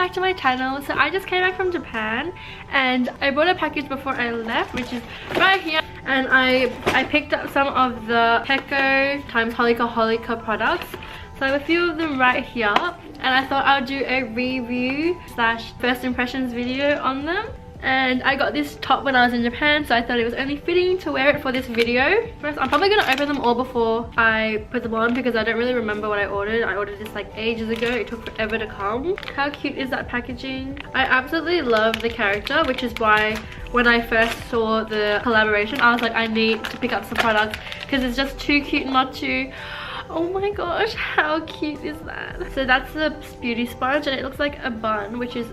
back to my channel. So I just came back from Japan and I bought a package before I left, which is right here, and I picked up some of the Peko x Holika Holika products. So I have a few of them right here, and I thought I'll do a review slash first impressions video on them. And I got this top when I was in Japan, so I thought it was only fitting to wear it for this video. First, I'm probably going to open them all before I put them on because I don't really remember what I ordered. I ordered this like ages ago. It took forever to come. How cute is that packaging? I absolutely love the character, which is why when I first saw the collaboration, I was like, I need to pick up some products because it's just too cute not to. Oh my gosh, how cute is that? So that's the beauty sponge, and it looks like a bun, which is...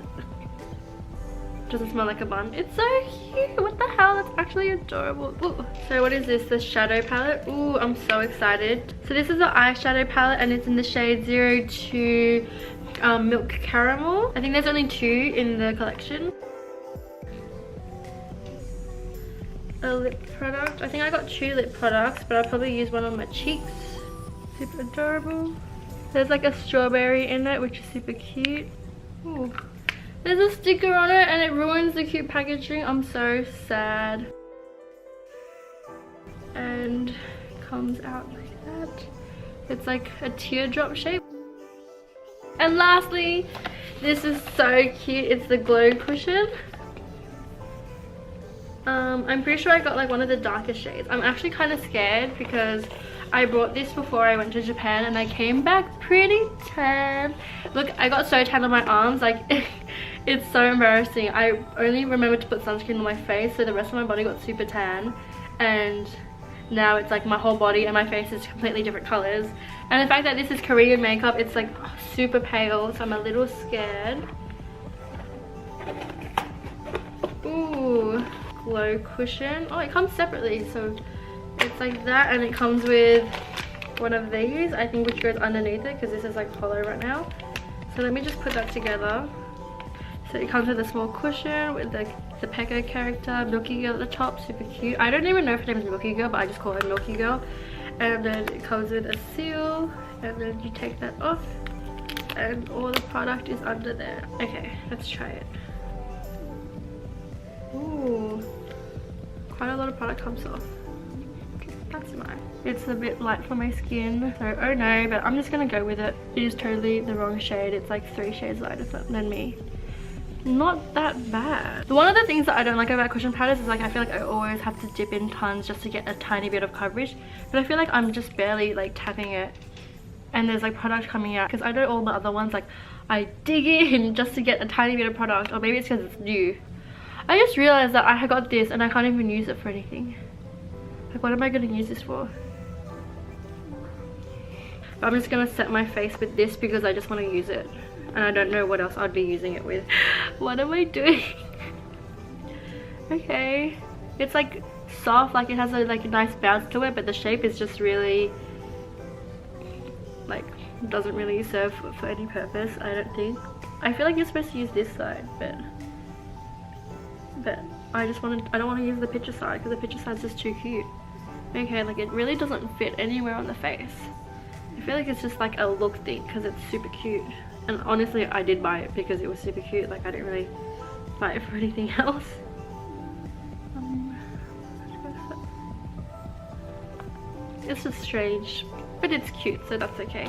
doesn't smell like a bun. It's so cute. What the hell? That's actually adorable. Ooh. So what is this? The shadow palette. Ooh, I'm so excited. So this is the eyeshadow palette, and it's in the shade 02 Milk Caramel. I think there's only 2 in the collection. A lip product. I think I got 2 lip products, but I'll probably use one on my cheeks. Super adorable. There's like a strawberry in it, which is super cute. Ooh. There's a sticker on it and it ruins the cute packaging. I'm so sad. And it comes out like that. It's like a teardrop shape. And lastly, this is so cute. It's the glow cushion. I'm pretty sure I got like one of the darker shades. I'm actually kind of scared because I bought this before I went to Japan and I came back pretty tan. Look, I got so tan on my arms, like it's so embarrassing. I only remembered to put sunscreen on my face, so the rest of my body got super tan, and now it's like my whole body and my face is completely different colors. And the fact that this is Korean makeup, it's like super pale, so I'm a little scared. Ooh, glow cushion. Oh, it comes separately, so it's like that, and it comes with one of these, I think, which goes underneath it because this is like hollow right now. So let me just put that together. So it comes with a small cushion with the Peko character, Milky Girl at the top, super cute. I don't even know if her name is Milky Girl, but I just call her Milky Girl. And then it comes with a seal, and then you take that off, and all the product is under there. Okay, let's try it. Ooh, quite a lot of product comes off. That's nice. It's a bit light for my skin, so oh no, but I'm just gonna go with it. It is totally the wrong shade. It's like 3 shades lighter than me. Not that bad. One of the things that I don't like about cushion powders is like I feel like I always have to dip in tons just to get a tiny bit of coverage, but I feel like I'm just barely like tapping it and there's like product coming out, because I know all the other ones like I dig in just to get a tiny bit of product, or maybe it's because it's new. I just realized that I got this and I can't even use it for anything. Like, what am I going to use this for? I'm just going to set my face with this because I just want to use it. And I don't know what else I'd be using it with. What am I doing? Okay. It's like soft, like it has a like a nice bounce to it, but the shape is just really like doesn't really serve for any purpose, I don't think. I feel like you're supposed to use this side, but I don't want to use the picture side because the picture side's just too cute. Okay, like it really doesn't fit anywhere on the face. I feel like it's just like a look thing because it's super cute. And honestly, I did buy it because it was super cute. Like I didn't really buy it for anything else. It's just strange, but it's cute, so that's okay.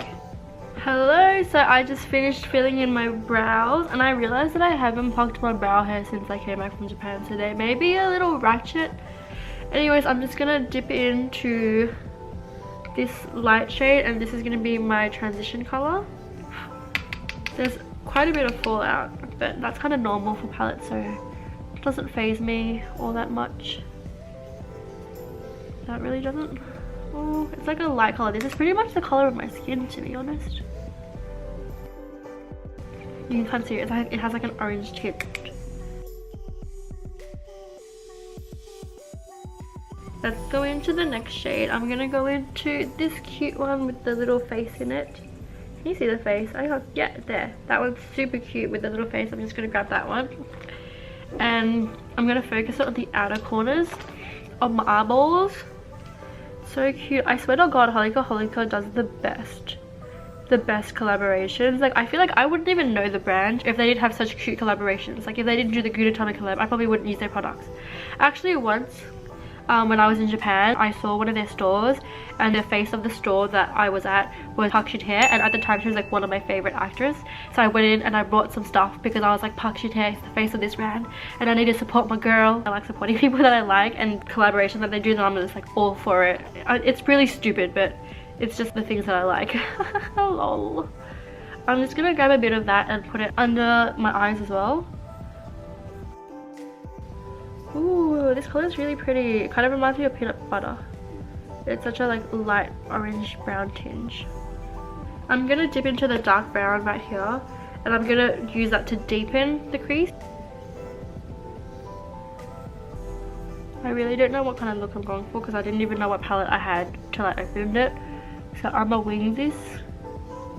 Hello, so I just finished filling in my brows and I realized that I haven't plucked my brow hair since I came back from Japan, so they may be a little ratchet. Anyways, I'm just gonna dip into this light shade, and this is gonna be my transition color. There's quite a bit of fallout, but that's kind of normal for palettes, so it doesn't faze me all that much. That really doesn't. Oh, it's like a light color. This is pretty much the color of my skin, to be honest. You can kind of see it. It has like an orange tint. Let's go into the next shade. I'm gonna go into this cute one with the little face in it. Can you see the face? Yeah, there. That one's super cute with the little face. I'm just gonna grab that one. And I'm gonna focus it on the outer corners of my eyeballs. So cute. I swear to God, Holika Holika does the best the best collaborations. Like I feel like I wouldn't even know the brand if they didn't have such cute collaborations. Like if they didn't do the Gudetama collab, I probably wouldn't use their products. Actually once when I was in Japan, I saw one of their stores and the face of the store that I was at was Park Shin-hye, and at the time she was like one of my favorite actors. So I went in and I bought some stuff because I was like, Park Shin-hye is the face of this brand and I need to support my girl. I like supporting people that I like, and collaborations that they do, and I'm just like all for it. It's really stupid, but it's just the things that I like. Lol. I'm just gonna grab a bit of that and put it under my eyes as well. Ooh, this color is really pretty. It kind of reminds me of peanut butter. It's such a like light orange brown tinge. I'm gonna dip into the dark brown right here, and I'm gonna use that to deepen the crease. I really don't know what kind of look I'm going for because I didn't even know what palette I had till I opened it. So I'm gonna wing this.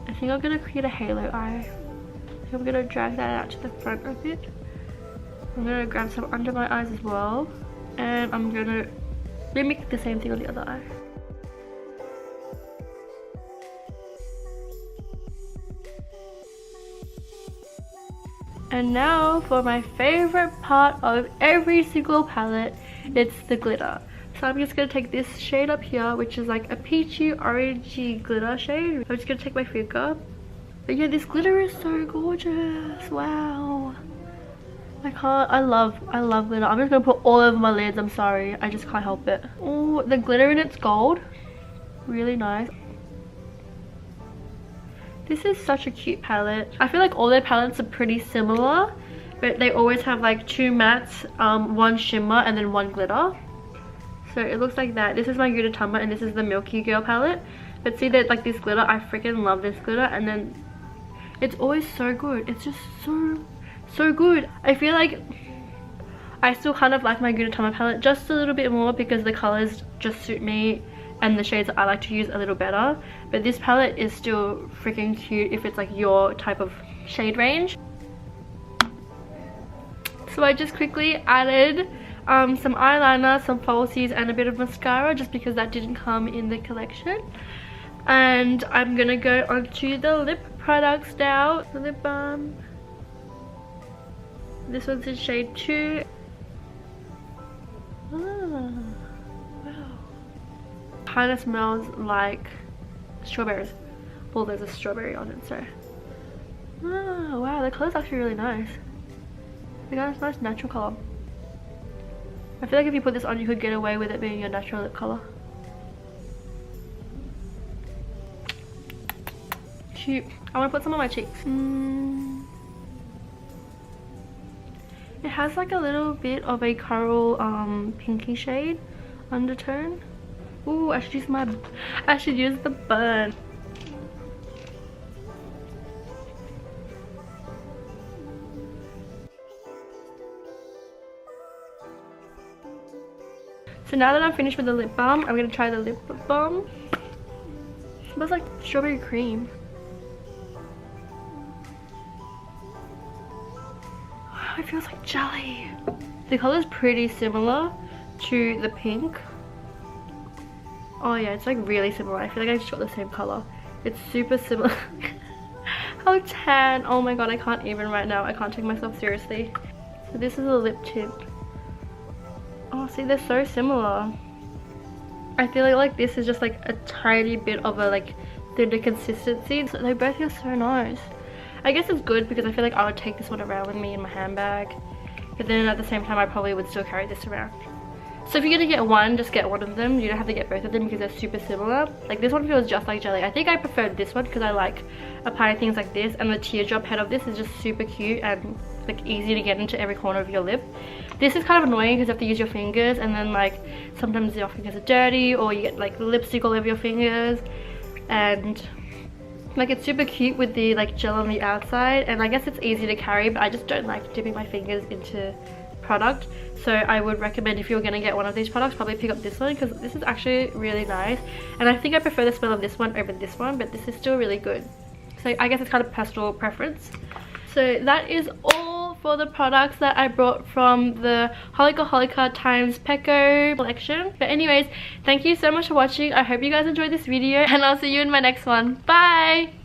I think I'm gonna create a halo eye. So I'm gonna drag that out to the front a bit. I'm gonna grab some under my eyes as well, and I'm gonna mimic the same thing on the other eye. And now for my favorite part of every single palette, it's the glitter. So I'm just gonna take this shade up here, which is like a peachy orangey glitter shade. I'm just gonna take my finger. But yeah, this glitter is so gorgeous. Wow. I love glitter. I'm just gonna put all over my lids. I'm sorry, I just can't help it. Oh, the glitter in it's gold. Really nice. This is such a cute palette. I feel like all their palettes are pretty similar, but they always have like 2 mattes, 1 shimmer, and then 1 glitter. So it looks like that. This is my Gudetama and this is the Milky Girl palette. But see that like this glitter, I freaking love this glitter, and then it's always so good. It's just so good. I feel like I still kind of like my Gudetama palette just a little bit more because the colors just suit me and the shades that I like to use a little better. But this palette is still freaking cute if it's like your type of shade range. So I just quickly added some eyeliner, some falsies, and a bit of mascara just because that didn't come in the collection. And I'm gonna go onto the lip products now. The lip balm. This one's in shade 2. Wow. Kind of smells like strawberries. Well, there's a strawberry on it, so. Oh, wow, the color's actually really nice. They got a nice natural color. I feel like if you put this on, you could get away with it being your natural lip color. Cute. I want to put some on my cheeks. It has like a little bit of a coral pinky shade undertone. Ooh, I should use the burn. So now that I'm finished with the lip balm, I'm gonna try the lip balm. It smells like strawberry cream. It feels like jelly. The color is pretty similar to the pink. Oh yeah, it's like really similar. I feel like I just got the same color. It's super similar. How tan. Oh my god, I can't even right now. I can't take myself seriously. So this is a lip tint. Oh, see, they're so similar. I feel like this is just like a tiny bit of a like thinner consistency. So they both feel so nice. I guess it's good because I feel like I would take this one around with me in my handbag. But then at the same time, I probably would still carry this around. So if you're gonna get one, just get one of them. You don't have to get both of them because they're super similar. Like this one feels just like jelly. I think I preferred this one because I like applying things like this, and the teardrop head of this is just super cute and like easy to get into every corner of your lip. This is kind of annoying because you have to use your fingers, and then like sometimes your fingers are dirty or you get like lipstick all over your fingers, and like it's super cute with the like gel on the outside, and I guess it's easy to carry, but I just don't like dipping my fingers into product. So I would recommend, if you're gonna get one of these products, probably pick up this one because this is actually really nice, and I think I prefer the smell of this one over this one, but this is still really good. So I guess it's kind of personal preference. So that is all for the products that I brought from the Holika Holika times Peko collection. But anyways, thank you so much for watching. I hope you guys enjoyed this video, and I'll see you in my next one. Bye!